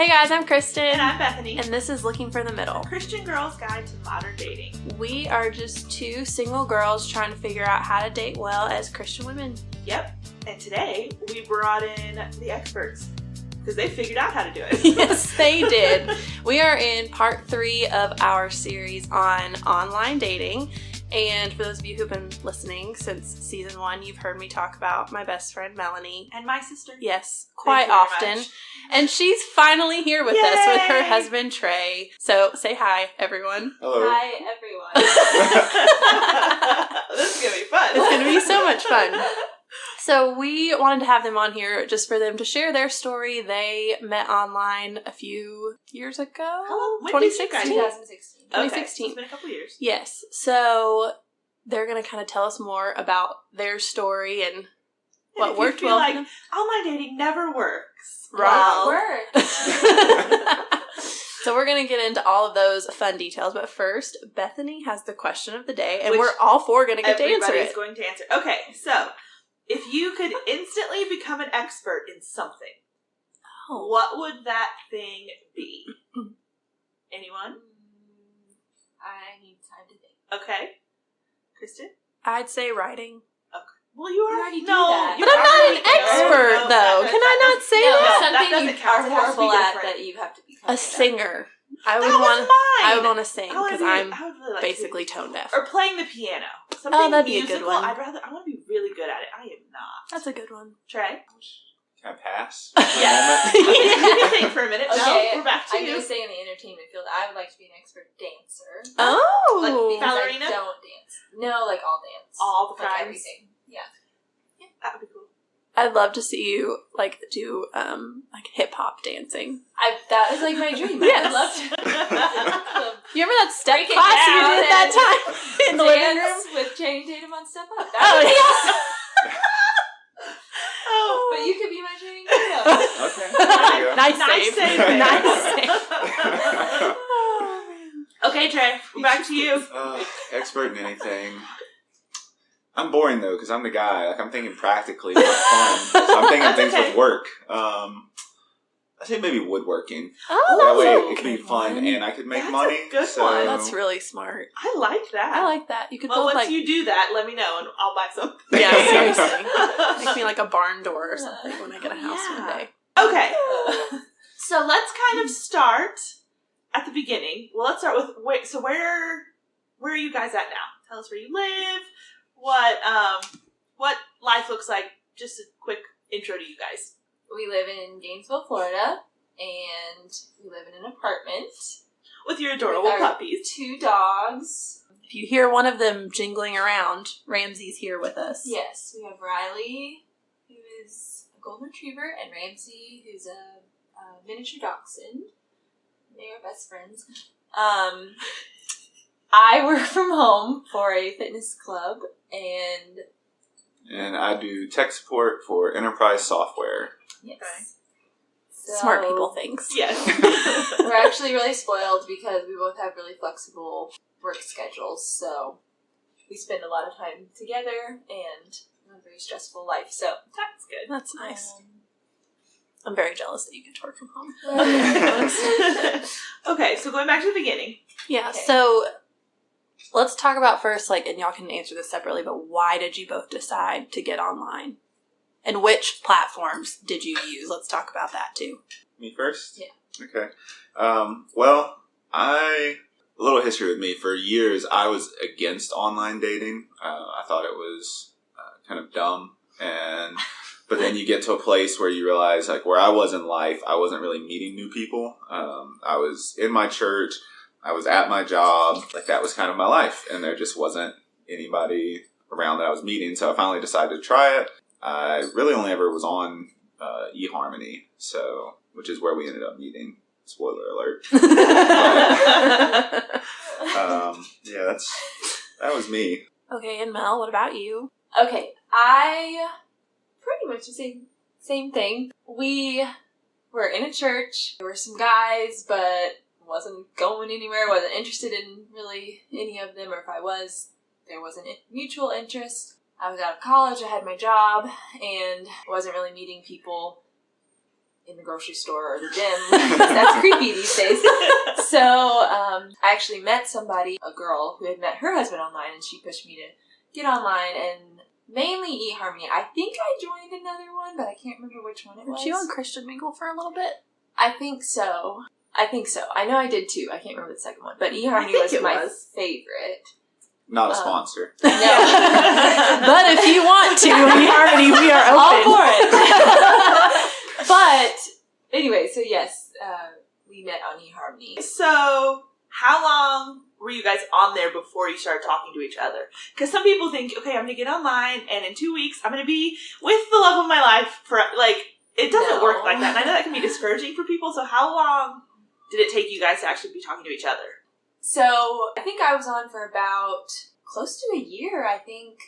Hey guys, I'm Kristen. And I'm Bethany. And this is Looking for the Middle. A Christian Girl's Guide to Modern Dating. We are just two single girls trying to figure out how to date well as Christian women. Yep. And today, we brought in the experts. Because they figured out how to do it. Yes, they did. We are in part 3 of our series on online dating. And for those of you who've been listening since season 1, you've heard me talk about my best friend, Melanie. And my sister. Yes, quite often. Much. And she's finally here with us with her husband, Trey. So say hi, everyone. Hello. Hi, everyone. This is going to be fun. It's going to be so much fun. So we wanted to have them on here just for them to share their story. They met online a few years ago. When did you guys? 2016. 2016. Okay, so it's been a couple years. Yes. So they're going to kind of tell us more about their story and what worked well for them. Online dating never works. Right. Well, So we're going to get into all of those fun details. But first, Bethany has the question of the day, and Which we're all four going to get to answer it. Everybody's going to answer. Okay, so if you could instantly become an expert in something, what would that thing be? Anyone? I need time to think. Okay. Kristen? I'd say writing. Well, you already do know. that. But I'm not an expert, though. Can I not say No, that? Something doesn't you count. are It has to be horrible at different. that you have to become A singer. I would That want. was mine. I would want to sing because I'm I would really like basically tone deaf. Or playing the piano. Something that'd be a musical. good one. I want to be really good at it. I am not. That's a good one. Trey? Can I pass? Yes. For a moment? You can think for a minute. Okay, No, we're back to I'm you. going to say in the entertainment field, I would like to be an expert dancer. Oh. Like Because ballerina? I don't dance. No, like all dance. All the like kinds? everything. Yeah. That would be cool. I'd love to see you do like hip hop dancing. That is like my dream. Yes. I would love to. You remember that step Break it class you down did that time in the living room? Dance with Channing Tatum on Step Up. That Oh would be yes. Oh. But you could be my Channing Tatum. Okay. There you go. Nice Nice save. save. Nice save. Oh, man. Okay, Trey. We're back to you. Expert in anything. I'm boring though because I'm the guy. Like I'm thinking practically, not fun. So I'm thinking That's things okay. with work. I think maybe woodworking. Oh, That that's way a it could be good fun one. and I could make That's a money. good so one. That's really smart. I like that. I like that. You could Well, build once like you do that, let me know and I'll buy some. yeah, seriously. Make me like a barn door or something when I get a house one day. Okay. So let's kind of start at the beginning. Well, let's start with where are you guys at now? Tell us where you live. What life looks like. Just a quick intro to you guys. We live in Gainesville, Florida, and we live in an apartment. With your adorable With our puppies. 2 dogs. If you hear one of them jingling around, Ramsey's here with us. Yes, we have Riley, who is a golden retriever, and Ramsey, who's a miniature dachshund. They are best friends. I work from home for a fitness club, and I do tech support for enterprise software. yes. Okay. So Smart people things. Yes. We're actually really spoiled because we both have really flexible work schedules, so we spend a lot of time together and have a very stressful life. So That's good. That's nice. I'm very jealous that you get to work from home. Okay, so going back to the beginning. Yeah, Okay. so let's talk about first, and y'all can answer this separately, but why did you both decide to get online? And which platforms did you use? Let's talk about that too. Me first? Yeah. Okay. Well, a little history with me. For years, I was against online dating. I thought it was kind of dumb. But then you get to a place where you realize, like, where I was in life, I wasn't really meeting new people. I was in my church. I was at my job. Like, that was kind of my life. And there just wasn't anybody around that I was meeting. So I finally decided to try it. I really only ever was on eHarmony, which is where we ended up meeting. Spoiler alert. Yeah, that was me. Okay, and Mel, what about you? okay, I pretty much the same thing. We were in a church. There were some guys, but wasn't going anywhere. Wasn't interested in really any of them, or if I was, there wasn't mutual interest. I was out of college, I had my job, and wasn't really meeting people in the grocery store or the gym. That's creepy these days. So I actually met somebody, a girl, who had met her husband online, and she pushed me to get online, and mainly eHarmony. I think I joined another one, but I can't remember which one it was. Were you on Christian Mingle for a little bit? I think so. I know I did too. I can't remember the second one, but eHarmony was my favorite. Not a sponsor. No. But if you want to, eHarmony, we are open. All for it. But anyway, so yes, we met on eHarmony. So, how long were you guys on there before you started talking to each other? Because some people think, okay, I'm going to get online, and in 2 weeks, I'm going to be with the love of my life for, like, it doesn't work like that. And I know that can be discouraging for people. So how long did it take you guys to actually be talking to each other? So, I think I was on for about close to a year, I think.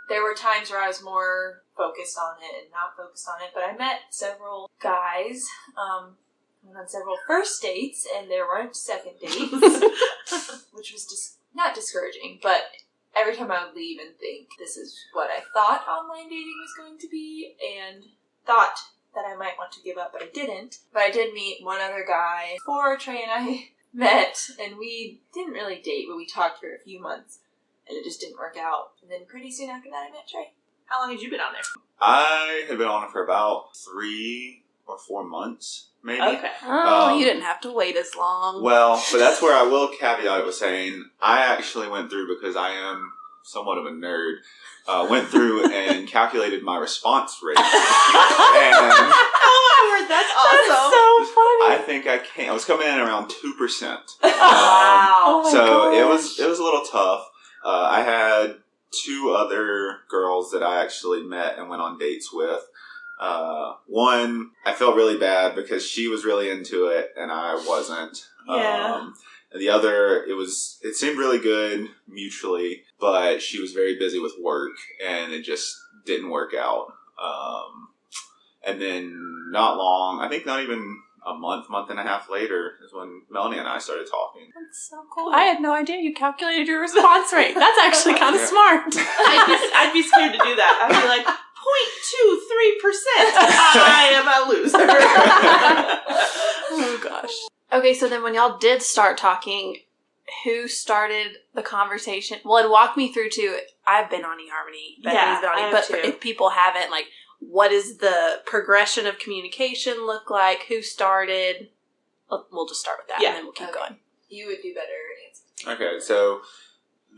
There were times where I was more focused on it and not focused on it, but I met several guys, went on several first dates, and there weren't second dates, which was just not discouraging, but every time I would leave and think, this is what I thought online dating was going to be, and thought that I might want to give up, but I didn't. But I did meet one other guy before Trey and I met, and we didn't really date, but we talked for a few months, and it just didn't work out. And then pretty soon after that, I met Trey. How long had you been on there? I had been on it for about 3 or 4 months, maybe. Okay. Oh, you didn't have to wait as long. Well, but that's where I will caveat it with saying I actually went through, because I am somewhat of a nerd, went through and calculated my response rate. And Oh my word, that's awesome. That's so funny. I think I was coming in around 2%. Wow. Oh my So gosh. it was a little tough. I had 2 other girls that I actually met and went on dates with. One, I felt really bad because she was really into it and I wasn't. Yeah. And the other, it seemed really good mutually, but she was very busy with work and it just didn't work out. And then not long, I think not even a month and a half later is when Melanie and I started talking. That's so cool. I had no idea you calculated your response rate. That's actually kind of Yeah. smart. I'd be scared to do that. I'd be like, 0.23%. I am a loser. Oh gosh. Okay, so then when y'all did start talking, who started the conversation? Well, and walk me through too. I've been on eHarmony. Bethany's been on I it, have but too. if people haven't, like, what does the progression of communication look like? Who started? We'll just start with that, Yeah. and then we'll keep Okay. going. You would do better answer. Okay, so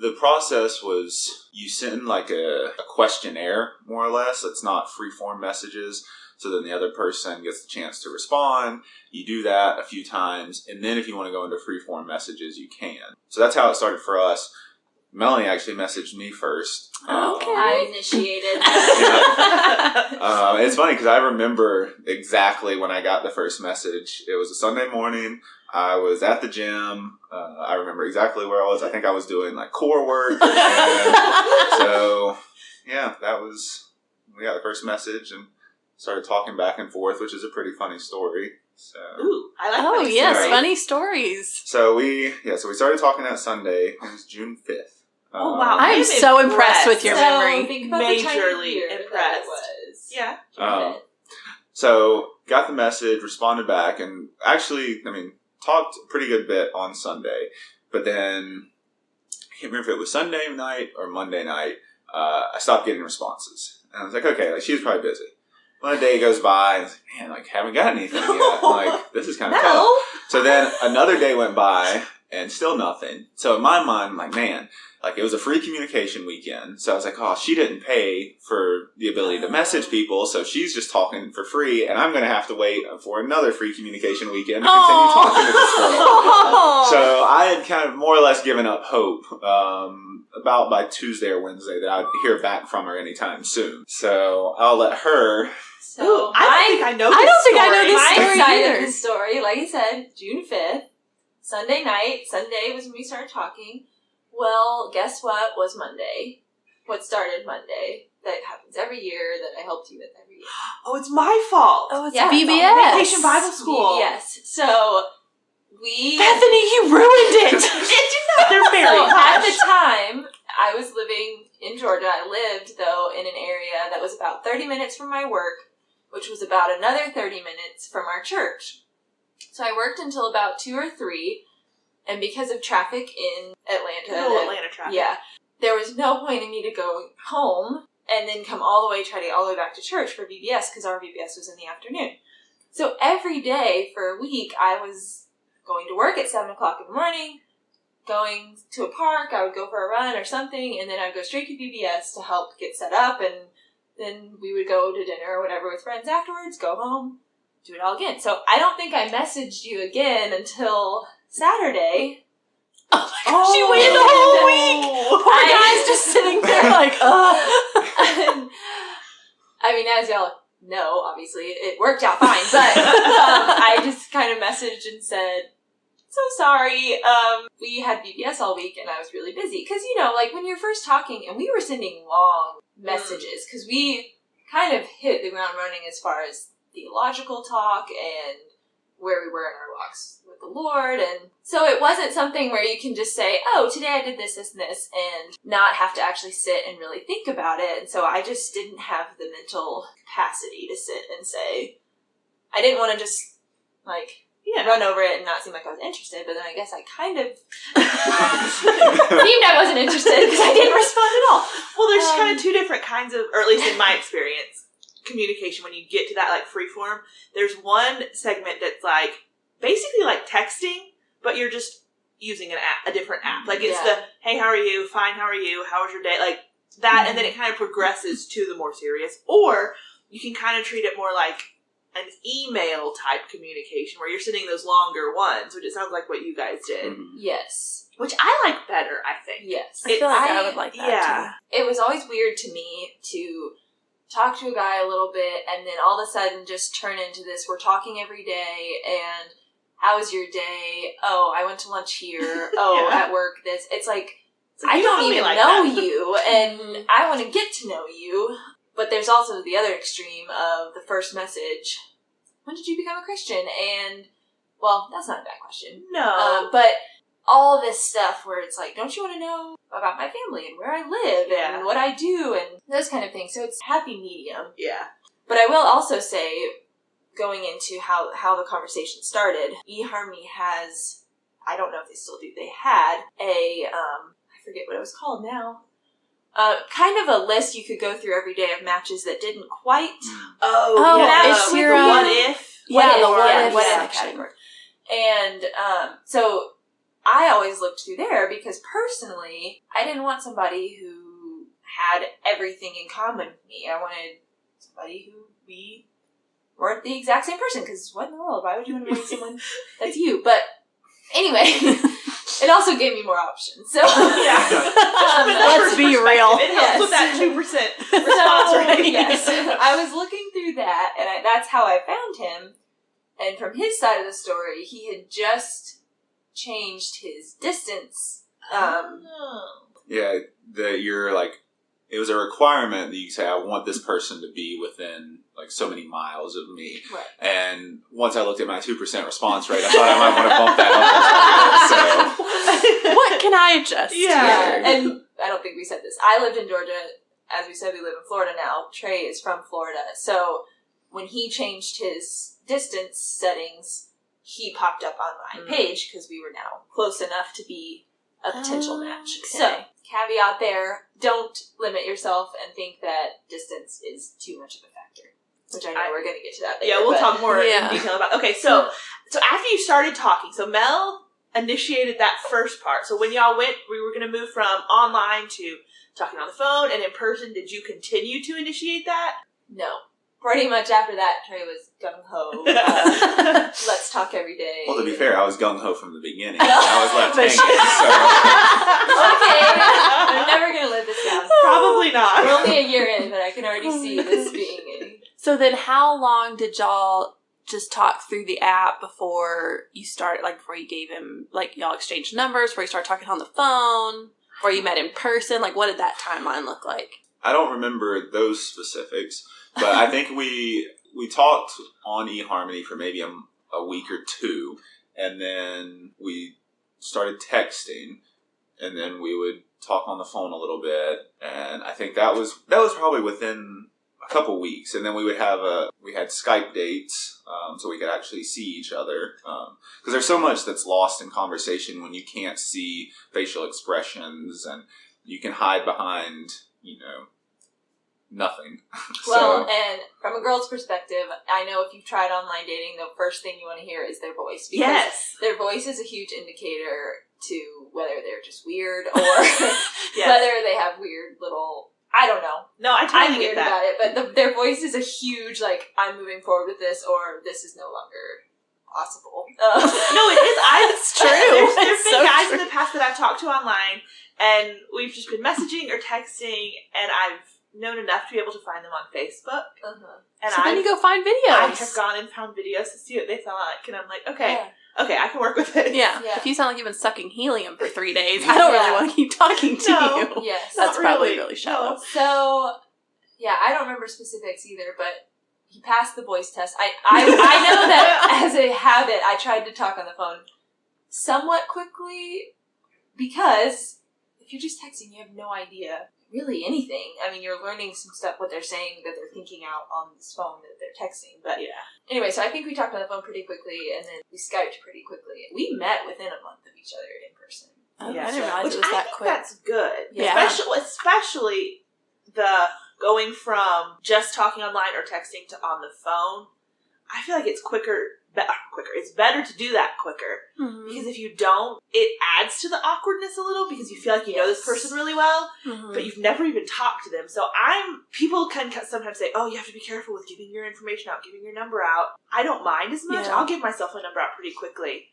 the process was you send like a questionnaire, more or less. It's not free-form messages. So then the other person gets the chance to respond. You do that a few times. And then if you want to go into free-form messages, you can. So that's how it started for us. Melanie actually messaged me first. Okay. I initiated. It's funny because I remember exactly when I got the first message. It was a Sunday morning. I was at the gym. I remember exactly where I was. I think I was doing like core work. And so, yeah, we got the first message and started talking back and forth, which is a pretty funny story. So, Ooh, I like Oh, funny yes, stories. funny stories. so we started talking that Sunday. It was June 5th. Oh, wow. I am I'm so impressed with your So, memory. think about the time of Majorly year that impressed. it was. Yeah. So got the message, responded back, and actually, talked a pretty good bit on Sunday. But then, I can't remember if it was Sunday night or Monday night, I stopped getting responses. And I was like, okay, like, she was probably busy. Well, a day goes by, and I was like, man, like, haven't got anything yet. I'm like, this is kind of tough. No. So then another day went by, and still nothing. So in my mind, I'm like, man, like, it was a free communication weekend. So I was like, oh, she didn't pay for the ability to message people, so she's just talking for free, and I'm going to have to wait for another free communication weekend to continue talking to this girl. So I had kind of more or less given up hope about by Tuesday or Wednesday that I'd hear back from her anytime soon. So I'll let her... So Ooh, I don't think I know this I don't think I know story. this my story side either. of the story, like I said, June 5th, Sunday night. Sunday was when we started talking. Well, guess what was Monday? What started Monday? That happens every year, that I helped you with every year. Oh, it's my fault. Oh, it's Yeah, it's VBS. Vacation Bible School. Yes. So, we... Bethany, you ruined it. They're married. So, at the Hush. time, I was living in Georgia. I lived, though, in an area that was about 30 minutes from my work, which was about another 30 minutes from our church. So I worked until about 2 or 3, and because of traffic in Atlanta, traffic. yeah, there was no point in me to go home and then try to get all the way back to church for VBS, because our VBS was in the afternoon. So every day for a week, I was going to work at 7 o'clock in the morning, going to a park, I would go for a run or something, and then I would go straight to VBS to help get set up, and then we would go to dinner or whatever with friends afterwards, go home, do it all again. So I don't think I messaged you again until Saturday. Oh my gosh, you waited the whole week! Poor guy's just sitting there like, oh. I mean, as y'all know, obviously, it worked out fine, but I just kind of messaged and said, so sorry, we had VBS all week and I was really busy. Because, like when you're first talking, and we were sending long messages, because we kind of hit the ground running as far as theological talk and where we were in our walks with the Lord. And so it wasn't something where you can just say, oh, today I did this, this, and this, and not have to actually sit and really think about it. And so I just didn't have the mental capacity to sit and say, I didn't want to just, run over it and not seem like I was interested, but then I guess I kind of seemed I wasn't interested because I didn't respond at all. Well, there's kind of two different kinds of, or at least in my experience, communication when you get to that free form. There's one segment that's basically like texting, but you're just using a different app. It's the, hey, how are you? Fine, how are you? How was your day? Like that, and then it kind of progresses to the more serious. Or you can kind of treat it more like an email type communication where you're sending those longer ones, which it sounds like what you guys did. Yes. Which I like better, I think. Yes. I feel like I would like that too. It was always weird to me to talk to a guy a little bit and then all of a sudden just turn into this, we're talking every day, and how was your day? Oh, I went to lunch here. Oh, at work this. It's like, I don't even know you, and I want to get to know you. But there's also the other extreme of the first message. When did you become a Christian? And, well, that's not a bad question. No. But all this stuff where it's like, don't you want to know about my family and where I live and what I do and those kind of things. So it's happy medium. Yeah. But I will also say, going into how the conversation started, eHarmony has, I don't know if they still do, they had a, I forget what it was called now, kind of a list you could go through every day of matches that didn't quite. It's your what if? The what if category. And so I always looked through there because personally, I didn't want somebody who had everything in common with me. I wanted somebody who we weren't the exact same person, because what in the world? Why would you want to marry someone that's you? But anyway, it also gave me more options. So let's be real. It helps with that 2% response rate. Yes, I was looking through that, and that's how I found him. And from his side of the story, he had just changed his distance. It was a requirement that you say, I want this person to be within so many miles of me. Right. And once I looked at my 2% response rate, I thought I might want to bump that up. So what can I adjust? Yeah. And I don't think we said this. I lived in Georgia. As we said, we live in Florida now. Trey is from Florida. So when he changed his distance settings, he popped up on my page because we were now close enough to be a potential match. Okay. So, caveat there, don't limit yourself and think that distance is too much of a factor. Which I know we're going to get to that later. Yeah, we'll talk more in detail about. Okay, so after you started talking, so Mel initiated that first part. So when y'all went, we were going to move from online to talking on the phone and in person. Did you continue to initiate that? No. Pretty much after that, Trey was gung-ho. Let's talk every day. Well, to be fair, I was gung-ho from the beginning. I was left hanging, Okay, I'm never going to live this down. Probably not. We're only a year in, but I can already see this being a... So then how long did y'all just talk through the app before you started, before you gave him, y'all exchanged numbers, before you started talking on the phone, before you met in person? What did that timeline look like? I don't remember those specifics. But I think we talked on eHarmony for maybe a week or two, and then we started texting, and then we would talk on the phone a little bit, and I think that was probably within a couple weeks, and then we had Skype dates, so we could actually see each other. Because there's so much that's lost in conversation when you can't see facial expressions, and you can hide behind, nothing. Well, and from a girl's perspective, I know if you've tried online dating, the first thing you want to hear is their voice. Because yes. Their voice is a huge indicator to whether they're just weird or whether they have weird little... I don't know. No, I totally get that. about it, but their voice is a huge, I'm moving forward with this, or this is no longer possible. No, it is. It's true. There's been so guys true. in the past that I've talked to online, and we've just been messaging or texting, and I've known enough to be able to find them on Facebook. And So then you go find videos. I have gone and found videos to see what they sound like, and I'm like, okay, I can work with it. Yeah. Yeah. If you sound like you've been sucking helium for 3 days, I don't really want to keep talking to No. you. Yes. That's Not probably really. really shallow. No. So, yeah, I don't remember specifics either, but he passed the voice test. I know that as a habit, I tried to talk on the phone somewhat quickly, because if you're just texting, you have no idea really anything. I mean, you're learning some stuff, what they're saying, that they're thinking out on this phone that they're texting. But anyway, so I think we talked on the phone pretty quickly, and then we Skyped pretty quickly. We met within a month of each other in person. Oh, Yeah. I didn't realize Which it was I that think quick. that's good. Yeah. Especially the going from just talking online or texting to on the phone. I feel like it's quicker. It's better to do that quicker. Mhm. Because if you don't, it adds to the awkwardness a little, because you feel like you know this person really well, Mhm. but you've never even talked to them. So people can sometimes say, oh, you have to be careful with giving your information out, giving your number out. I don't mind as much. Yeah. I'll give myself a number out pretty quickly,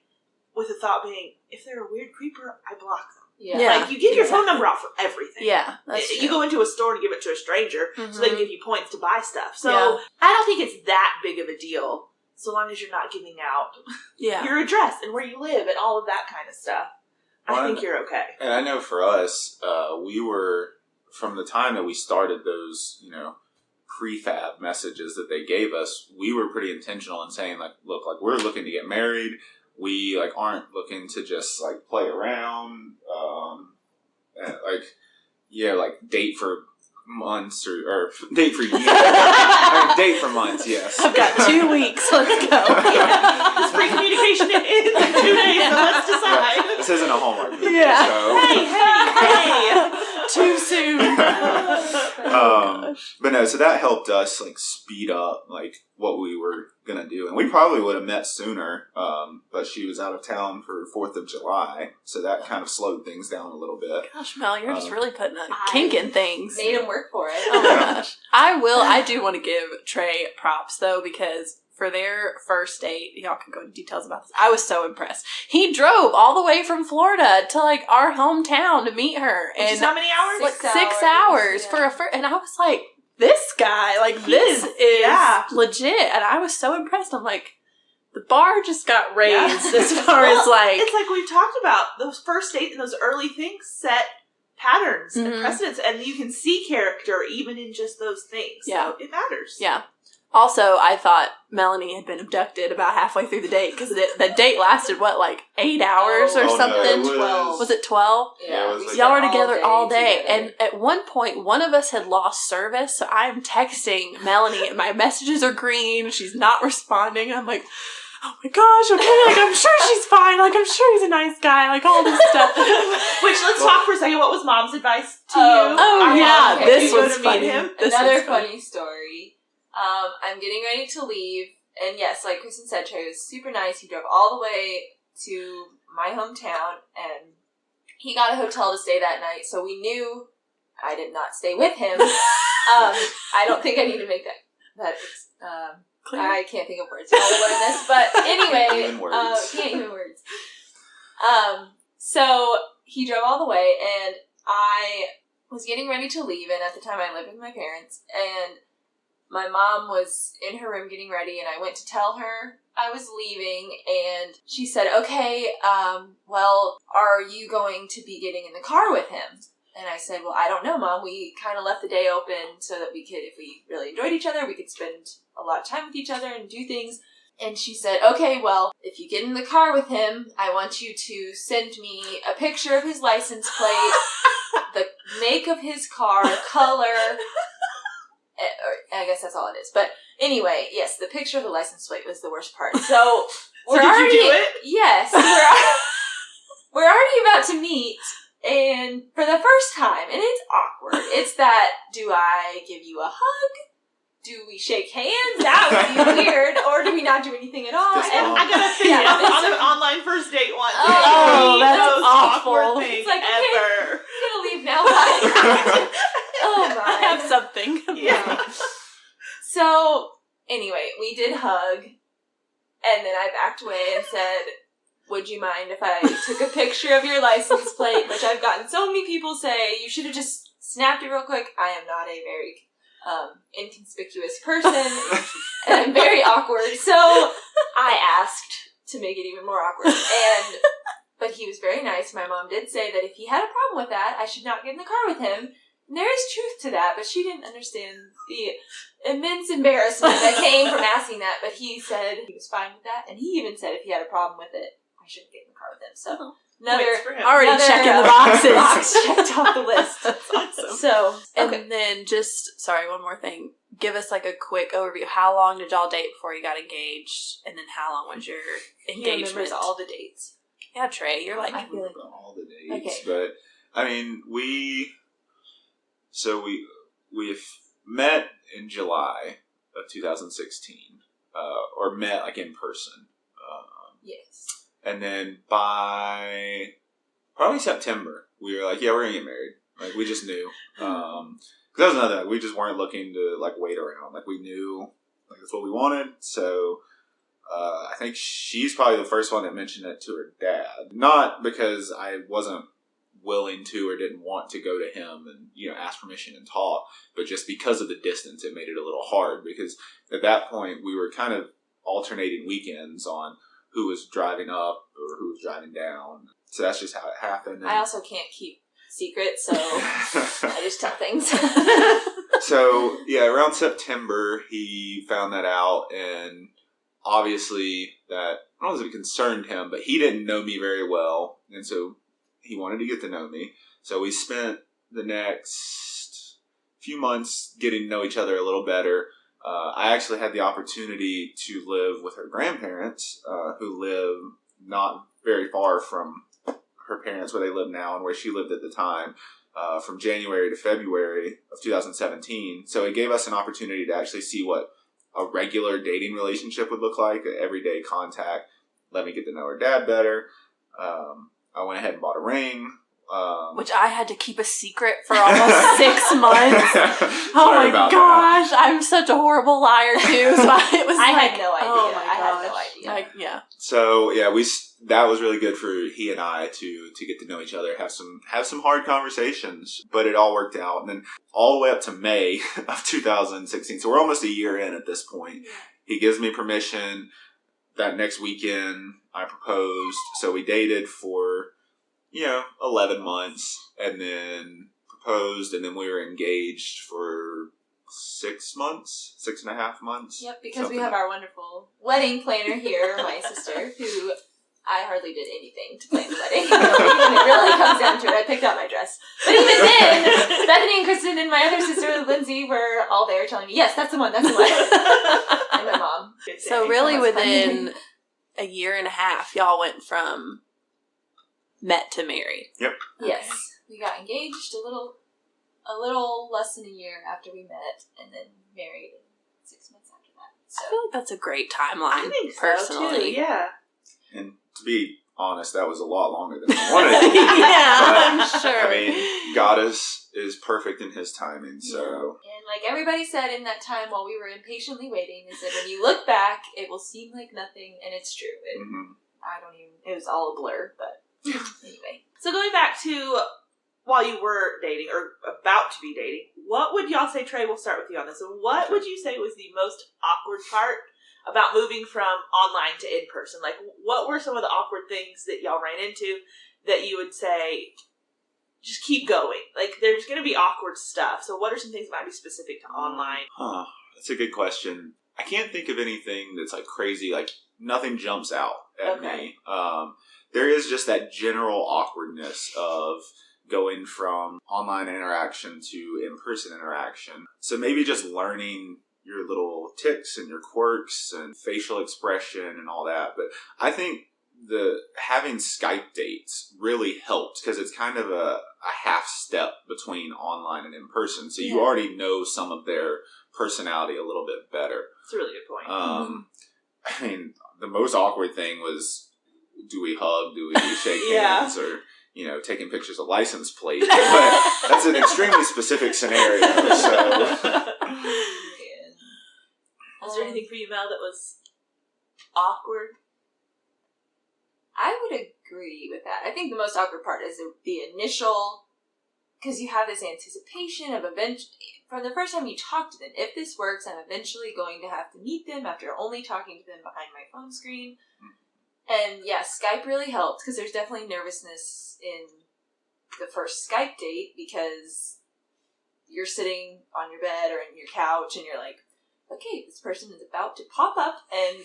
with the thought being, if they're a weird creeper, I block them. Yeah. Like, you give your phone number out for everything. Yeah, that's You true. go into a store and give it to a stranger, so they Mhm. give you points to buy stuff. So Yeah. I don't think it's that big of a deal, so long as you're not giving out Yeah. your address and where you live and all of that kind of stuff. I think you're okay. And I know for us, we were, from the time that we started those, prefab messages that they gave us, we were pretty intentional in saying, look, we're looking to get married. We, aren't looking to just, play around, date for months or date for years. Date for months, yes. I've got 2 weeks. Let's go. This free communication ends in 2 days, so let's decide. This isn't a Hallmark movie, Yeah. so... Hey! Too soon. But no, so that helped us speed up what we were gonna do, and we probably would have met sooner. But she was out of town for 4th of July, so that kind of slowed things down a little bit. Gosh, Mel, you're just really putting a kink in things. Made him work for it. Oh my gosh. I do want to give Trey props, though, because for their first date, y'all can go into details about this, I was so impressed. He drove all the way from Florida to, our hometown to meet her. Which is how many hours? 6 hours for a first, and I was like, this guy, this is legit. And I was so impressed. I'm like, the bar just got raised as far as It's like we've talked about, those first dates and those early things set patterns and Mhm. precedents, and you can see character even in just those things. Yeah. So it matters. Yeah. Also, I thought Melanie had been abducted about halfway through the date, because the date lasted, 8 hours or Oh, no, something? it was- 12. Was it 12? Yeah, it was we like- Y'all were spent together all day, together. and at one point, one of us had lost service, so I'm texting Melanie, and my messages are green, she's not responding, I'm like, oh my gosh, okay, I'm sure she's fine, I'm sure he's a nice guy, all this stuff. Which, let's talk for a second. What was Mom's advice to you? Oh, yeah, okay. this You go was to meet funny. him? This Another was fun. funny story. I'm getting ready to leave, and yes, like Kristen said, Trey was super nice. He drove all the way to my hometown, and he got a hotel to stay that night, so we knew I did not stay with him. I don't think I need to make that Clear. I can't think of words. You know, learn this, but anyway, Can't even words. can't even words. So he drove all the way, and I was getting ready to leave, and at the time I lived with my parents, and my mom was in her room getting ready, and I went to tell her I was leaving, and she said, okay, well, are you going to be getting in the car with him? And I said, well, I don't know, Mom. We kind of left the day open so that we could, if we really enjoyed each other, we could spend a lot of time with each other and do things. And she said, okay, well, if you get in the car with him, I want you to send me a picture of his license plate, the make of his car, color, I guess that's all it is. But anyway, yes, the picture of the license plate was the worst part. So did you do it? Yes. We're already about to meet, and for the first time, and it's awkward. It's that, do I give you a hug? Do we shake hands? That would be weird. Or do we not do anything at all? Fist And bump. I gotta think on an online first date once. Oh, that's most awful. awkward thing It's like, okay. ever. I'm gonna leave now. Bye. Oh my. I have something. Yeah. So, anyway, we did hug, and then I backed away and said, would you mind if I took a picture of your license plate? Which I've gotten so many people say, you should have just snapped it real quick. I am not a very inconspicuous person, and I'm very awkward, so I asked to make it even more awkward. But he was very nice. My mom did say that if he had a problem with that, I should not get in the car with him. And there is truth to that, but she didn't understand the immense embarrassment that came from asking that. But he said he was fine with that, and he even said if he had a problem with it, I shouldn't get in the car with him. So Points for him. Already checking the boxes. box checked off the list. That's awesome. So And then just, sorry, one more thing. Give us like a quick overview. How long did y'all date before you got engaged? And then how long was your he engagement? remembers all the dates. Yeah, Trey, you're like, I feel like all the dates, Okay. but I mean, we met in July of 2016, or met like in person, yes. and then by probably September, we were like, yeah, we're gonna get married. Like we just knew, because that was another thing. We just weren't looking to like wait around. Like we knew, like that's what we wanted. So. I think she's probably the first one that mentioned it to her dad. Not because I wasn't willing to or didn't want to go to him and, ask permission and talk, but just because of the distance, it made it a little hard because at that point we were kind of alternating weekends on who was driving up or who was driving down. So that's just how it happened. I also can't keep secrets, so I just tell things. So, yeah, around September, he found that out, and obviously that, I don't know if it concerned him, but he didn't know me very well, and so he wanted to get to know me. So we spent the next few months getting to know each other a little better. I actually had the opportunity to live with her grandparents, who live not very far from her parents where they live now and where she lived at the time, from January to February of 2017. So it gave us an opportunity to actually see what a regular dating relationship would look like, an everyday contact. Let me get to know her dad better. I went ahead and bought a ring. which I had to keep a secret for almost 6 months. Oh Sorry my about gosh, I'm such a horrible liar too. So I had no idea. Oh my I had no gosh. idea. Like, yeah. So yeah, that was really good for he and I to get to know each other, have some hard conversations, but it all worked out. And then all the way up to May of 2016, so we're almost a year in at this point. He gives me permission. That next weekend, I proposed. So we dated for 11 months, and then proposed, and then we were engaged for 6 months, 6.5 months. Yep, because we have our wonderful wedding planner here, my sister, who I hardly did anything to plan the wedding. When it really comes down to it, I picked out my dress. But even then, Bethany and Kristen and my other sister, Lindsay, were all there telling me, yes, that's the one, that's the one. And my mom. So really That was within a year and a half, y'all went from met to married. Yep. Yes. We got engaged a little less than a year after we met, and then married 6 months after that. So I feel like that's a great timeline, I think so personally. too. Yeah. And to be honest, that was a lot longer than I wanted it to be. Yeah, But, I'm sure. I mean, God is perfect in His timing, so... And like everybody said in that time while we were impatiently waiting, is that when you look back, it will seem like nothing, and it's true. Mhm. It was all a blur, but anyway. So going back to while you were dating or about to be dating, what would y'all say, Trey, we'll start with you on this. What would you say was the most awkward part about moving from online to in-person? Like, what were some of the awkward things that y'all ran into that you would say, just keep going? Like, there's going to be awkward stuff. So what are some things that might be specific to online? That's a good question. I can't think of anything that's like crazy, like nothing jumps out at me. There is just that general awkwardness of going from online interaction to in-person interaction. So maybe just learning your little tics and your quirks and facial expression and all that. But I think having Skype dates really helped because it's kind of a half step between online and in person. So you already know some of their personality a little bit better. That's a really good point. I mean, the most awkward thing was, do we hug? Do we shake hands? Or, taking pictures of license plates. But that's an extremely specific scenario. So. Was there anything for you, Mel, that was awkward? I would agree with that. I think the most awkward part is the initial, because you have this anticipation of from the first time you talk to them, if this works, I'm eventually going to have to meet them after only talking to them behind my phone screen. And Skype really helped because there's definitely nervousness in the first Skype date because you're sitting on your bed or in your couch and you're like, okay, this person is about to pop up and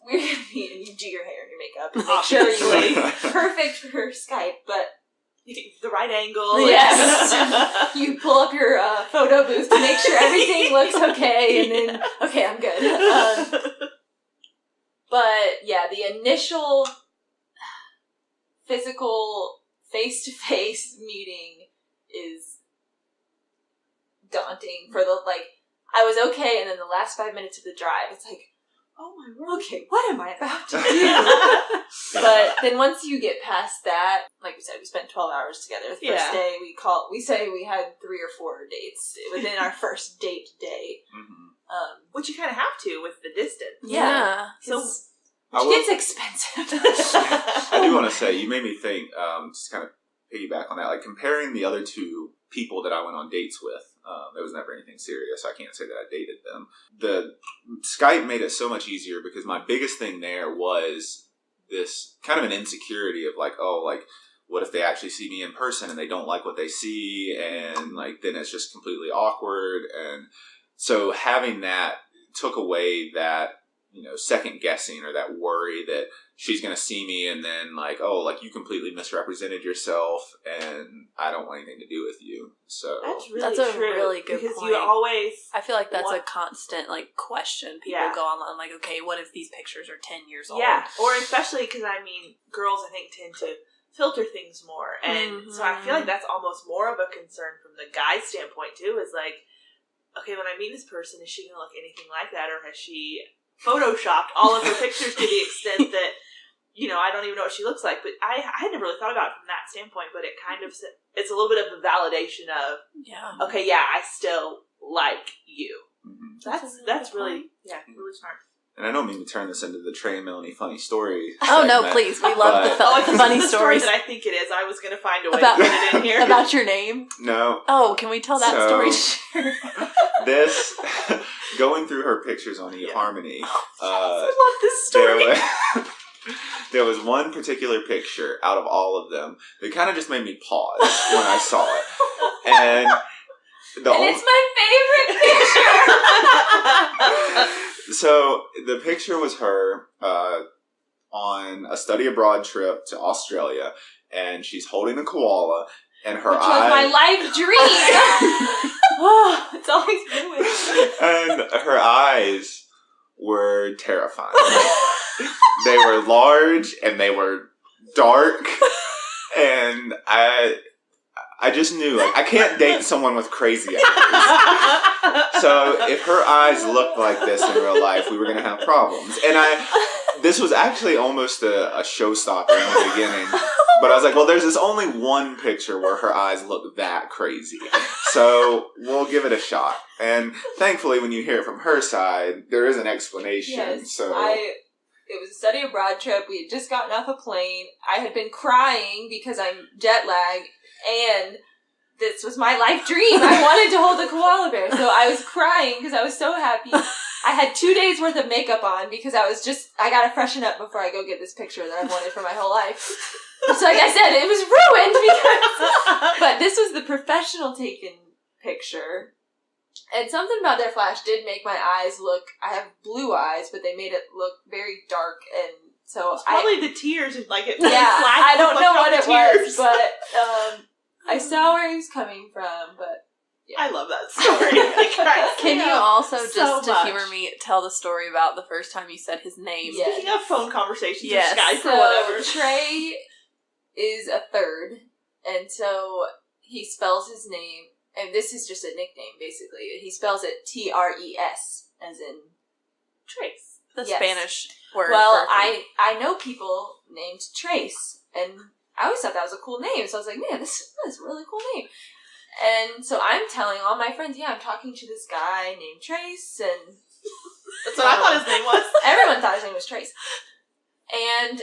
we're going to meet, and you do your hair and your makeup and make sure you look perfect for Skype, but the right angle. Yes. You pull up your photo booth to make sure everything looks okay, and then, okay, I'm good. But the initial physical face-to-face meeting is daunting for I was okay, and then the last 5 minutes of the drive, it's like, oh my word, okay, what am I about to do? But then once you get past that, like we said, we spent 12 hours together. The first day, we say we had 3 or 4 dates within our first date day. Mm-hmm. Which you kind of have to with the distance. Yeah. So it gets expensive. I do want to say, you made me think, just kind of piggyback on that, like comparing the other 2 people that I went on dates with. There was never anything serious. I can't say that I dated them. The Skype made it so much easier because my biggest thing there was this kind of an insecurity of what if they actually see me in person and they don't like what they see, and then it's just completely awkward. And so having that took away that, second guessing or that worry that she's going to see me and then you completely misrepresented yourself and I don't want anything to do with you. So that's a true, really good because point. You always, I feel like that's a constant question. People go online okay, what if these pictures are 10 years old? Yeah, or especially because girls I think tend to filter things more, and so I feel like that's almost more of a concern from the guy's standpoint too. Is okay, when I meet this person, is she going to look anything like that, or has she photoshopped all of her pictures to the extent that I don't even know what she looks like? But I had never really thought about it from that standpoint, but it's a little bit of a validation of okay, I still like you. Mm-hmm. That's really really smart. And I don't mean to turn this into the Trey and Melanie funny story. Oh no, please! We love the funny stories. That I think it is. I was going to find a way to put it in here. About your name? No. Oh, can we tell that story? Sure. This going through her pictures on eHarmony. I love this story. There was one particular picture out of all of them that kind of just made me pause when I saw it, and it's my favorite picture. So the picture was her on a study abroad trip to Australia, and she's holding a koala, and her eyes. Which was my life dream. Oh, it's always been with me. And her eyes were terrifying. They were large and they were dark, and I just knew, I can't date someone with crazy eyes. So if her eyes looked like this in real life, we were going to have problems. And this was actually almost a showstopper in the beginning. But I was like, well, there's this only one picture where her eyes look that crazy. So we'll give it a shot. And thankfully, when you hear it from her side, there is an explanation. Yes, so it was a study abroad trip. We had just gotten off a plane. I had been crying because I'm jet lagged. And this was my life dream. I wanted to hold a koala bear. So I was crying because I was so happy. I had 2 days worth of makeup on because I got to freshen up before I go get this picture that I've wanted for my whole life. So like I said, it was ruined but this was the professional taken picture. And something about their flash did make my eyes look, I have blue eyes, but they made it look very dark, and so it's probably the tears, it I don't know what it was, but I saw where he was coming from, but I love that story. Like, Can you also, so just to much. humor me, tell the story about the first time you said his name? Yeah. Speaking of phone conversations Yes. or Skype So or whatever. Trey is a third, and so he spells his name, and this is just a nickname, basically. He spells it Tres, as in Trace. The Yes. Spanish word. Well, for- I know people named Trace, and I always thought that was a cool name, so I was like, man, this is a really cool name. And so I'm telling all my friends, yeah, I'm talking to this guy named Trace, and That's what I thought his name was. everyone thought his name was Trace. And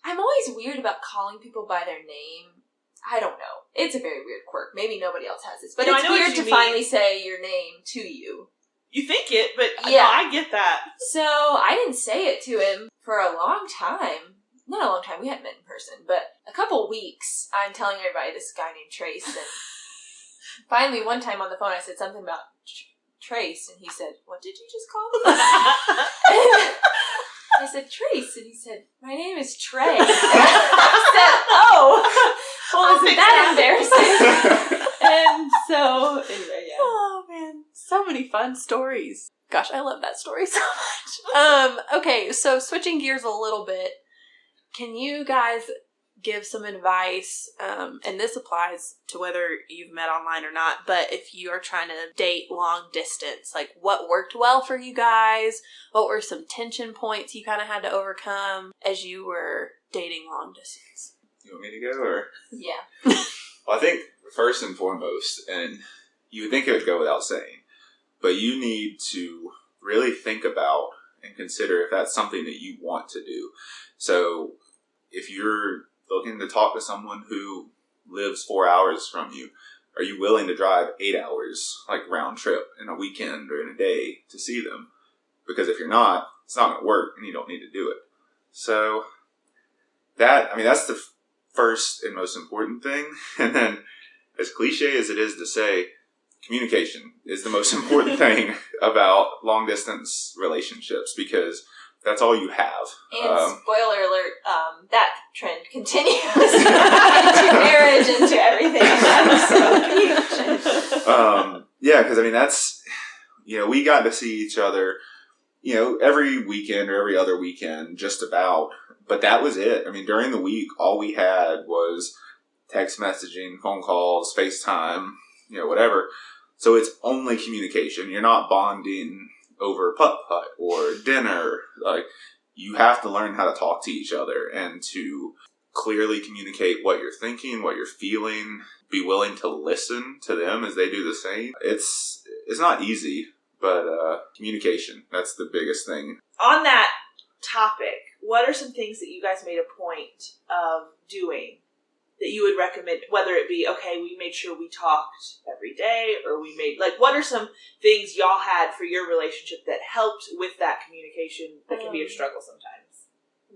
I'm always weird about calling people by their name. I don't know. It's a very weird quirk. Maybe nobody else has this, but No, I it's know what weird you to mean. finally say your name to you. You think it, but Yeah. no, I get that. So I didn't say it to him for a long time. Not a long time, we hadn't met in person, but a couple weeks, I'm telling everybody this guy named Trace, and finally one time on the phone I said something about Trace, and he said, what did you just call me? I said, Trace, and he said, my name is Trey. And I said, oh, well, isn't that embarrassing? And so, anyway, yeah. Oh man, so many fun stories. Gosh, I love that story so much. Okay, so switching gears a little bit, can you guys give some advice? And this applies to whether you've met online or not, but if you are trying to date long distance, like what worked well for you guys? What were some tension points you kind of had to overcome as you were dating long distance? You want me to go, or? Yeah. Well, I think first and foremost, and you would think it would go without saying, but you need to really think about and consider if that's something that you want to do. So if you're looking to talk to someone who lives 4 hours from you, are you willing to drive 8 hours, like round trip, in a weekend or in a day to see them? Because if you're not, it's not going to work and you don't need to do it. So that's the first and most important thing. And then, as cliche as it is to say, communication is the most important thing about long distance relationships, because that's all you have. And spoiler alert, that trend continues into marriage, into everything. Yeah, because that's, we got to see each other, every weekend or every other weekend, just about. But that was it. During the week, all we had was text messaging, phone calls, FaceTime, whatever. So it's only communication. You're not bonding over putt-putt or dinner. Like, you have to learn how to talk to each other and to clearly communicate what you're thinking, what you're feeling, be willing to listen to them as they do the same. It's not easy, but communication, that's the biggest thing. On that topic, what are some things that you guys made a point of doing that you would recommend, whether it be, okay, we made sure we talked every day, or we made, what are some things y'all had for your relationship that helped with that communication that can be a struggle sometimes?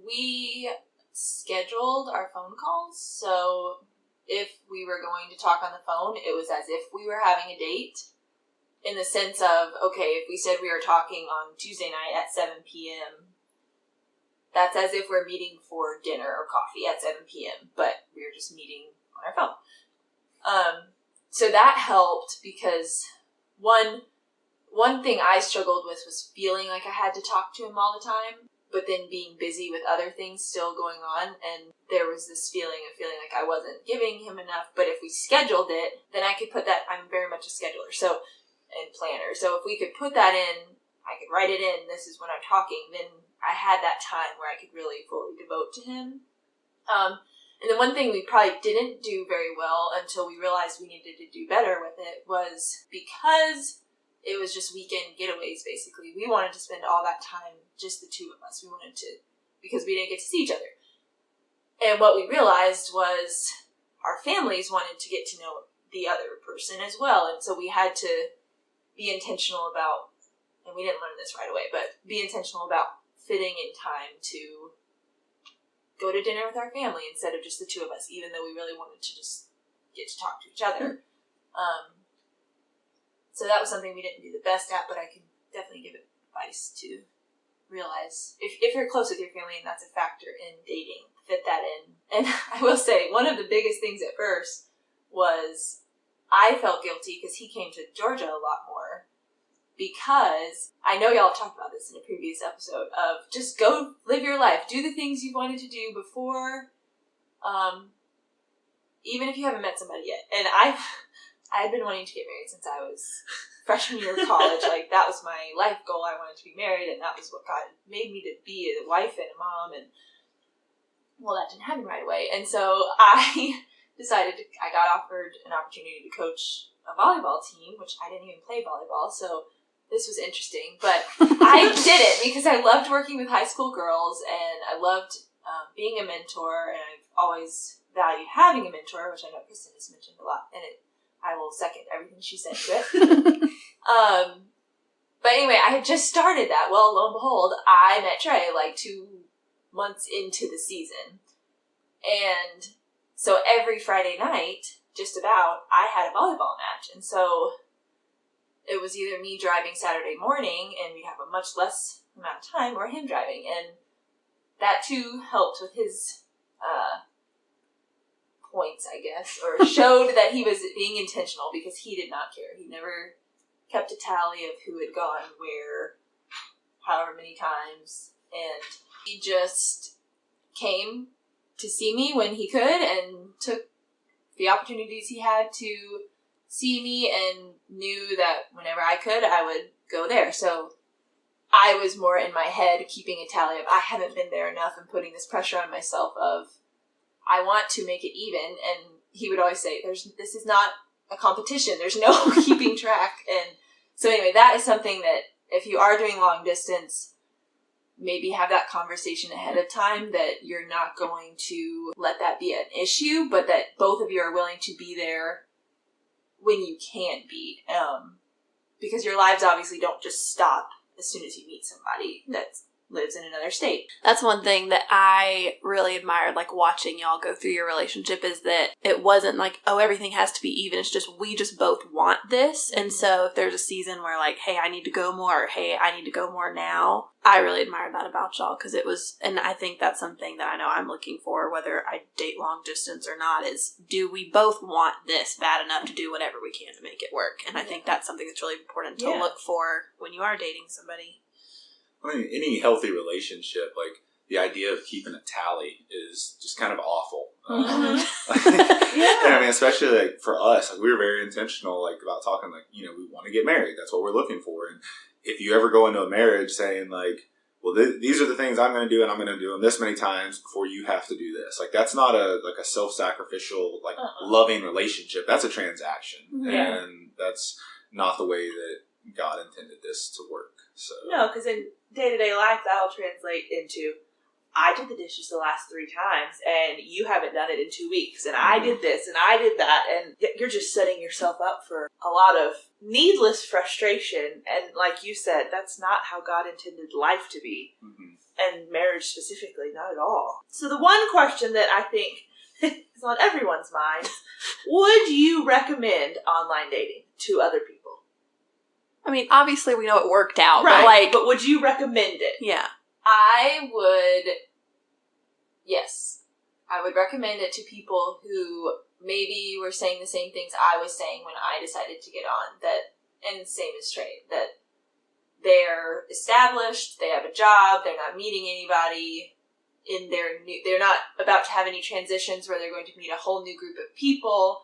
We scheduled our phone calls, so if we were going to talk on the phone, it was as if we were having a date, in the sense of, okay, if we said we were talking on Tuesday night at 7 p.m., that's as if we're meeting for dinner or coffee at 7 p.m., but we're just meeting on our phone. So that helped, because one thing I struggled with was feeling like I had to talk to him all the time, but then being busy with other things still going on, and there was this feeling like I wasn't giving him enough. But if we scheduled it, then I could put that, I'm very much a scheduler and planner, so if we could put that in, I could write it in, this is when I'm talking, then I had that time where I could really fully devote to him. And then one thing we probably didn't do very well until we realized we needed to do better with it was, because it was just weekend getaways, basically, we wanted to spend all that time, just the two of us. We wanted to, because we didn't get to see each other. And what we realized was our families wanted to get to know the other person as well. And so we had to be intentional about, and we didn't learn this right away, but be intentional about fitting in time to go to dinner with our family instead of just the two of us, even though we really wanted to just get to talk to each other. So that was something we didn't do the best at, but I can definitely give advice to realize if you're close with your family and that's a factor in dating, fit that in. And I will say, one of the biggest things at first was I felt guilty because he came to Georgia a lot more. Because I know y'all have talked about this in a previous episode of just go live your life. Do the things you wanted to do before, even if you haven't met somebody yet. And I had been wanting to get married since I was freshman year of college. Like, that was my life goal. I wanted to be married, and that was what God made me to be, a wife and a mom. And, well, that didn't happen right away. And so I decided I got offered an opportunity to coach a volleyball team, which I didn't even play volleyball, so this was interesting, but I did it because I loved working with high school girls, and I loved being a mentor, and I've always valued having a mentor, which I know Kristen has mentioned a lot, and I will second everything she said to it. But anyway, I had just started that. Well, lo and behold, I met Trey like 2 months into the season, and so every Friday night, just about, I had a volleyball match, and so it was either me driving Saturday morning, and we'd have a much less amount of time, or him driving. And that, too, helped with his points, I guess, or showed that he was being intentional, because he did not care. He never kept a tally of who had gone where, however many times. And he just came to see me when he could, and took the opportunities he had to see me, and knew that whenever I could, I would go there. So I was more in my head keeping a tally of, I haven't been there enough, and putting this pressure on myself of, I want to make it even. And he would always say, this is not a competition. There's no keeping track. And so anyway, that is something that if you are doing long distance, maybe have that conversation ahead of time, that you're not going to let that be an issue, but that both of you are willing to be there when you can be, because your lives obviously don't just stop as soon as you meet somebody that lives in another state. That's one thing that I really admired, like, watching y'all go through your relationship, is that it wasn't like, oh, everything has to be even. It's just, we just both want this. And so if there's a season where, like, hey, I need to go more, or hey, I need to go more now, I really admired that about y'all, because it was, and I think that's something that I know I'm looking for, whether I date long distance or not, is, do we both want this bad enough to do whatever we can to make it work? And I think that's something that's really important to look for when you are dating somebody. I mean, any healthy relationship, like, the idea of keeping a tally is just kind of awful. Yeah. And I mean, especially, like, for us, like, we were very intentional, like, about talking, like, you know, we want to get married. That's what we're looking for. And if you ever go into a marriage saying, like, well, these are the things I'm going to do, and I'm going to do them this many times before you have to do this. Like, that's not a self-sacrificial, like, loving relationship. That's a transaction. Yeah. And that's not the way that God intended this to work. So No, because in day-to-day life, that'll translate into, I did the dishes the last 3 times, and you haven't done it in 2 weeks, and I did this, and I did that, and you're just setting yourself up for a lot of needless frustration. And like you said, that's not how God intended life to be, and marriage specifically, not at all. So the one question that I think is on everyone's mind, would you recommend online dating to other people? I mean, obviously we know it worked out, Right, but would you recommend it? Yeah. I would, yes. I would recommend it to people who maybe were saying the same things I was saying when I decided to get on, and same as Trey, that they're established, they have a job, they're not meeting anybody they're not about to have any transitions where they're going to meet a whole new group of people.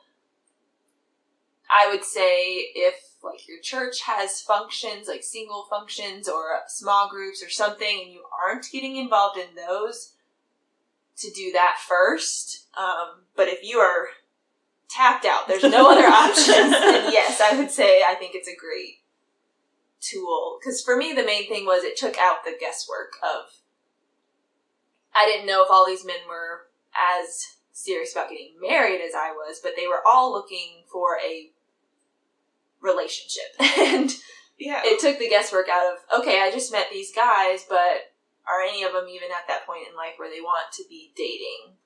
I would say if, like, your church has functions, like single functions or small groups or something, and you aren't getting involved in those, to do that first. But if you are tapped out, there's no other options, then yes, I would say I think it's a great tool. Because for me, the main thing was it took out the guesswork of, I didn't know if all these men were as serious about getting married as I was, but they were all looking for a relationship. And it took the guesswork out of, okay, I just met these guys, but are any of them even at that point in life where they want to be dating?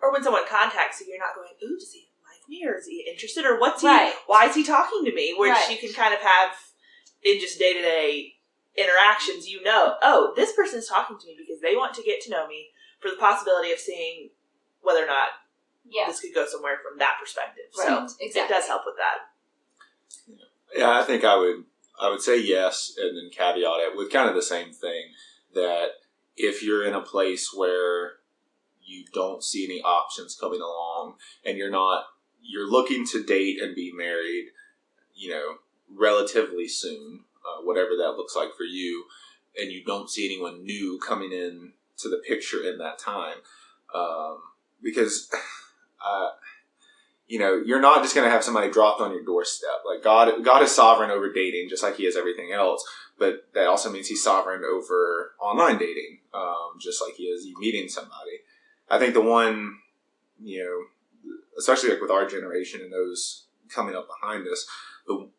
Or when someone contacts you, you're not going, ooh, does he like me, or is he interested, or what's he, Right. why is he talking to me? Which Right. you can kind of have in just day-to-day interactions. You know, oh, this person is talking to me because they want to get to know me for the possibility of seeing whether or not this could go somewhere from that perspective. Right. So Exactly. it does help with that. Yeah, I think I would say yes, and then caveat it with kind of the same thing, that if you're in a place where you don't see any options coming along, and you're looking to date and be married, relatively soon, whatever that looks like for you, and you don't see anyone new coming in to the picture in that time, because you're not just going to have somebody dropped on your doorstep. Like God is sovereign over dating, just like He is everything else. But that also means He's sovereign over online dating, just like He is you meeting somebody. I think the one, especially like with our generation and those coming up behind us, the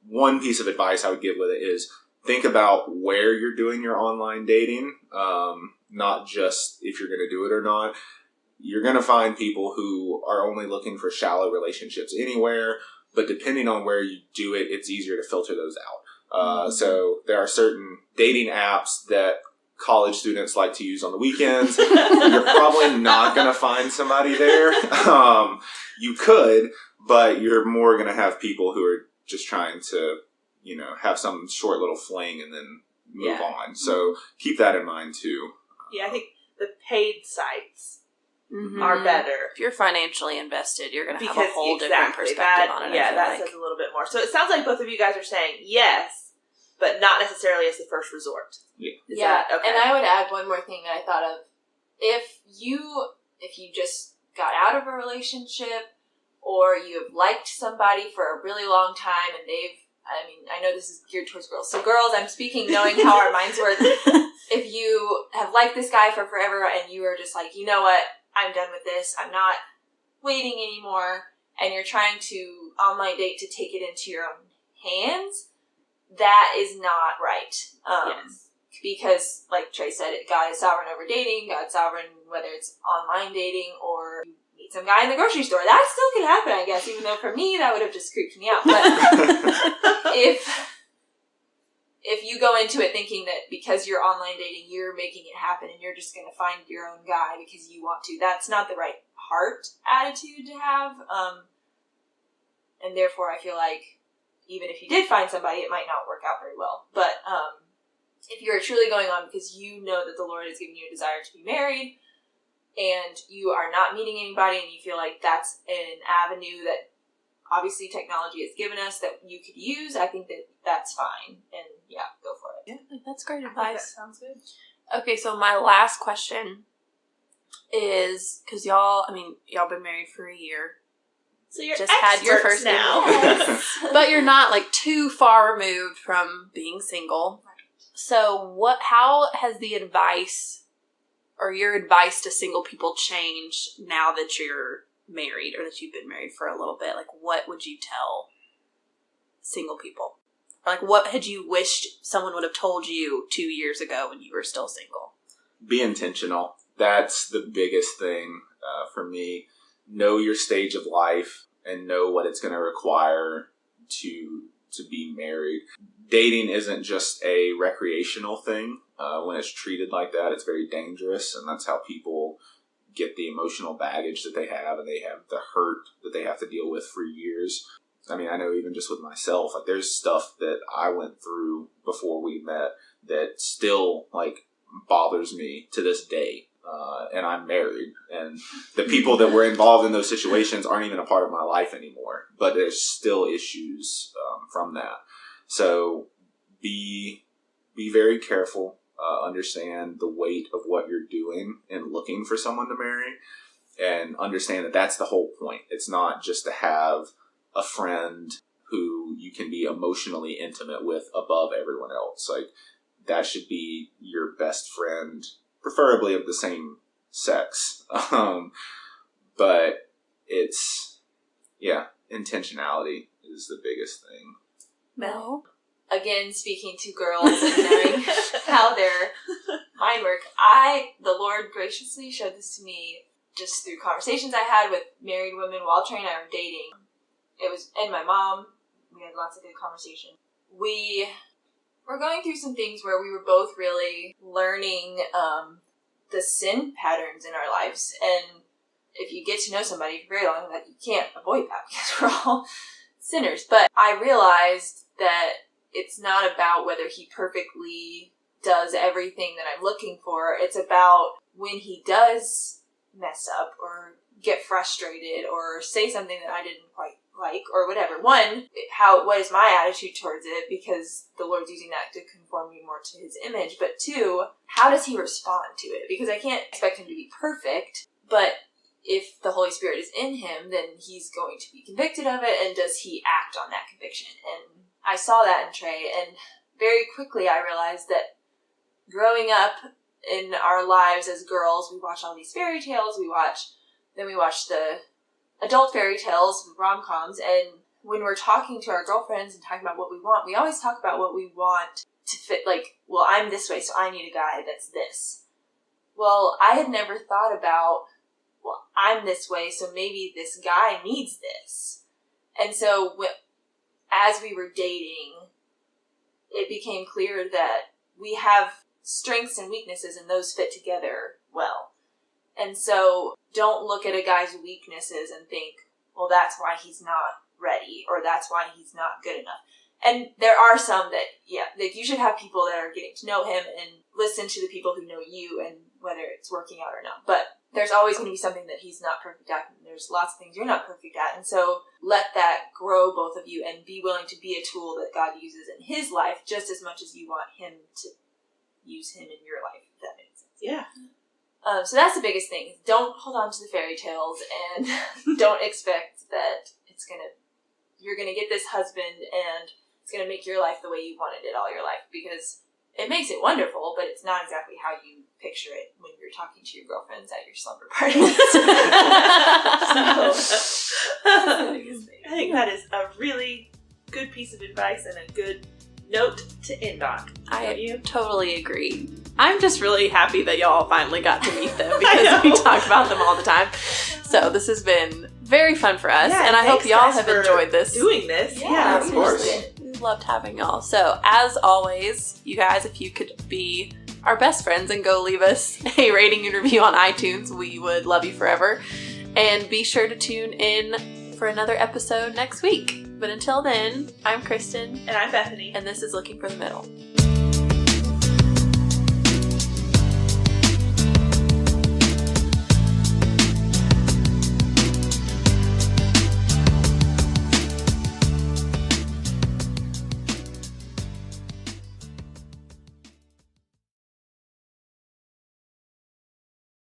one piece of advice I would give with it is think about where you're doing your online dating, not just if you're going to do it or not. You're going to find people who are only looking for shallow relationships anywhere, but depending on where you do it, it's easier to filter those out. So there are certain dating apps that college students like to use on the weekends. You're probably not going to find somebody there. You could, but you're more going to have people who are just trying to, have some short little fling and then move on. So keep that in mind too. Yeah, I think the paid sites Mm-hmm. are better. If you're financially invested, you're going to have a Because whole different perspective on it. Yeah, I feel that like. says a little bit more. So it sounds like both of you guys are saying yes, but not necessarily as the first resort. Yeah. Is that okay? And I would add one more thing that I thought of. If you just got out of a relationship, or you have liked somebody for a really long time and I know this is geared towards girls. So girls, I'm speaking knowing how our minds work. If you have liked this guy for forever and you are just like, you know what, I'm done with this, I'm not waiting anymore, and you're trying to online date to take it into your own hands, that is not right. Yes. Because, like Trey said, God is sovereign over dating. God's sovereign whether it's online dating or you meet some guy in the grocery store. That still can happen, I guess, even though for me that would have just creeped me out. But if you go into it thinking that because you're online dating, you're making it happen and you're just going to find your own guy because you want to, that's not the right heart attitude to have. And therefore, I feel like even if you did find somebody, it might not work out very well. But if you're truly going on because you know that the Lord has given you a desire to be married and you are not meeting anybody and you feel like that's an avenue that obviously technology has given us that you could use, I think that that's fine. And yeah, go for it. Yeah, that's great I think advice. that sounds good. Okay, so my last question is, because y'all been married for a year, So you're just had your experts first now. Yes. But you're not like too far removed from being single. So how has the advice or your advice to single people changed now that you're married or that you've been married for a little bit? Like, what would you tell single people? Or like, what had you wished someone would have told you 2 years ago when you were still single? Be intentional. That's the biggest thing for me. Know your stage of life and know what it's going to require to be married. Dating isn't just a recreational thing. When it's treated like that, it's very dangerous, and that's how people get the emotional baggage that they have, and they have the hurt that they have to deal with for years. I mean, I know even just with myself, like there's stuff that I went through before we met that still like bothers me to this day. And I'm married, and the people that were involved in those situations aren't even a part of my life anymore, but there's still issues from that. So be very careful, understand the weight of what you're doing and looking for someone to marry, and understand that that's the whole point. It's not just to have a friend who you can be emotionally intimate with above everyone else. Like, that should be your best friend, preferably of the same sex. But it's, intentionality is the biggest thing. Mel? Again, speaking to girls and knowing how their mind work, the Lord graciously showed this to me just through conversations I had with married women while Trey and I were dating. And my mom, we had lots of good conversations. We were going through some things where we were both really learning the sin patterns in our lives. And if you get to know somebody for very long, that you can't avoid that because we're all sinners. But I realized that it's not about whether he perfectly does everything that I'm looking for. It's about when he does mess up or get frustrated or say something that I didn't quite like or whatever. One, what is my attitude towards it, because the Lord's using that to conform me more to his image. But two, how does he respond to it? Because I can't expect him to be perfect, but if the Holy Spirit is in him, then he's going to be convicted of it, and does he act on that conviction? And I saw that in Trey, and very quickly I realized that growing up in our lives as girls, we watch all these fairy tales, we watch the adult fairy tales, rom-coms, and when we're talking to our girlfriends and talking about what we want, we always talk about what we want to fit, like, well, I'm this way, so I need a guy that's this. Well, I had never thought about, well, I'm this way, so maybe this guy needs this. And so as we were dating, it became clear that we have strengths and weaknesses, and those fit together well. And so don't look at a guy's weaknesses and think, well, that's why he's not ready, or that's why he's not good enough. And there are some that, like you should have people that are getting to know him and listen to the people who know you, and whether it's working out or not. But there's always going to be something that he's not perfect at, and there's lots of things you're not perfect at. And so let that grow both of you, and be willing to be a tool that God uses in his life just as much as you want him to use him in your life, if that makes sense. Yeah. So that's the biggest thing. Don't hold on to the fairy tales, and don't expect that you're gonna get this husband and it's gonna make your life the way you wanted it all your life, because it makes it wonderful, but it's not exactly how you picture it when you're talking to your girlfriends at your slumber parties. I think that is a really good piece of advice and a good note to end on. I totally agree. I'm just really happy that y'all finally got to meet them, because we talk about them all the time. So this has been very fun for us, and I hope y'all have enjoyed this. Doing this. Yeah, of course. We loved having y'all. So as always, you guys, if you could be our best friends and go leave us a rating and review on iTunes, we would love you forever. And be sure to tune in for another episode next week. But until then, I'm Kristen. And I'm Bethany. And this is Looking for the Middle.